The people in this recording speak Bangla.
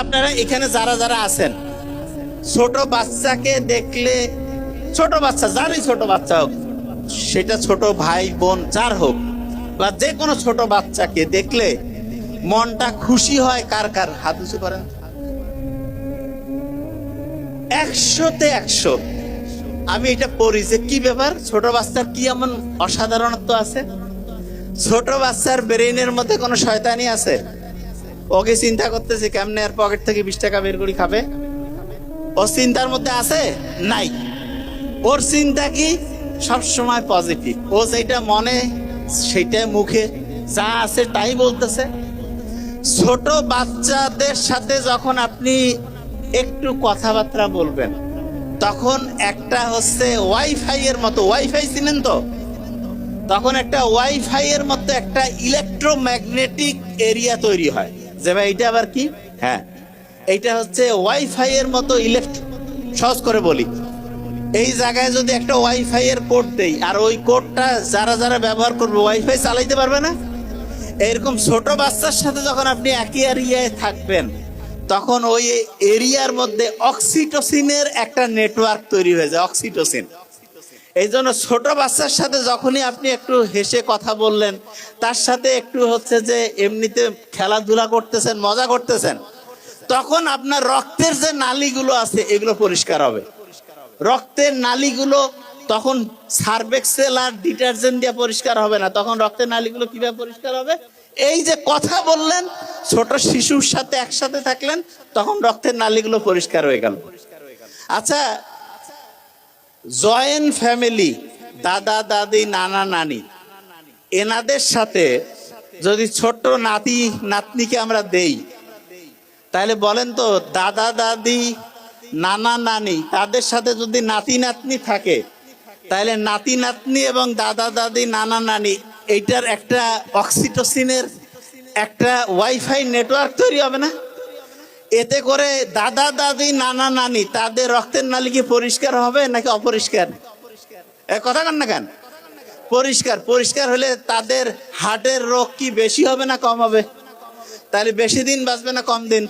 আপনারা এখানে যারা যারা আছেন, ছোট বাচ্চাকে দেখলে, ছোট বাচ্চা যারই ছোট বাচ্চা হোক, সেটা ছোট ভাই বোন যার হোক, বা যে কোনো ছোট বাচ্চাকে দেখলে মনটা খুশি হয় কার কার? হাত উঁচু করেন। 100-তে 100। আমি এটা পড়ি যে কি ব্যাপার, ছোট বাচ্চার কি এমন অসাধারণত্ব আছে? ছোট বাচ্চার ব্রেইনের মধ্যে কোনো শয়তানি আছে? ওকে চিন্তা করতেছে কেমনে আর পকেট থেকে 20 টাকা বের করে খাবে, ও চিন্তার মধ্যে আছে? নাই। ওর চিন্তা কি? সবসময় পজিটিভ। ও যেটা মনে সেটা মুখে যা আছে তাই বলতেছে। ছোট বাচ্চাদের সাথে যখন আপনি একটু কথাবার্তা বলবেন, তখন একটা হচ্ছে ওয়াইফাই এর মতো, ওয়াইফাই চিনেন তো? তখন একটা ওয়াইফাই এর মতো একটা ইলেকট্রোম্যাগনেটিক এরিয়া তৈরি হয়। যে ভাই এটা আবার কি? হ্যাঁ, এইটা হচ্ছে ওয়াইফাই এর মতো সহজ করে বলি, এই জায়গায় যদি একটা ওয়াইফাই এর কোড দেই, আর ওই কোডটা যারা যারা ব্যবহার করবে ওয়াইফাই চালাইতে পারবে না। এরকম ছোট বাচ্চার সাথে যখন আপনি একই এরিয়ায় থাকবেন, তখন ওই এরিয়ার মধ্যে অক্সিটোসিনের একটা নেটওয়ার্ক তৈরি হয়ে যায়, অক্সিটোসিন। এই জন্য ছোট বাচ্চার সাথে যখনই আপনি একটু হেসে কথা বললেন, তার সাথে একটু হচ্ছে যে এমনিতে খেলাধুলা করতেছেন, মজা করতেছেন, তখন আপনার রক্তের যে নালীগুলো আছে এগুলো পরিষ্কার হবে। রক্তের নালীগুলো তখন সার্ভেক্সেল আর ডিটারজেন্ট দিয়ে পরিষ্কার হবে না, তখন রক্তের নালীগুলো কিভাবে পরিষ্কার হবে? এই যে কথা বললেন, ছোট শিশুর সাথে একসাথে থাকলেন, তখন রক্তের নালীগুলো পরিষ্কার হয়ে গেল। আচ্ছা, জয়েন্ট ফ্যামিলি, দাদা দাদি নানা নানি, এনাদের সাথে যদি ছোট্ট নাতি নাতনিকে আমরা দেই, তাহলে বলেন তো, দাদা দাদি নানা নানি তাদের সাথে যদি নাতি নাতনি থাকে, তাহলে নাতি নাতনি এবং দাদা দাদি নানা নানি এইটার একটা অক্সিটোসিনের একটা ওয়াইফাই নেটওয়ার্ক তৈরি হবে না? এতে করে দাদা দাদি নানা নানি তাদের রক্তের নালী কি পরিষ্কার হবে নাকি অপরিষ্কার? কথা কান না কেন? পরিষ্কার। পরিষ্কার হলে তাদের হার্টের রোগ কি বেশি হবে না কম হবে? তাহলে বেশি দিন বাঁচবে না কম দিন?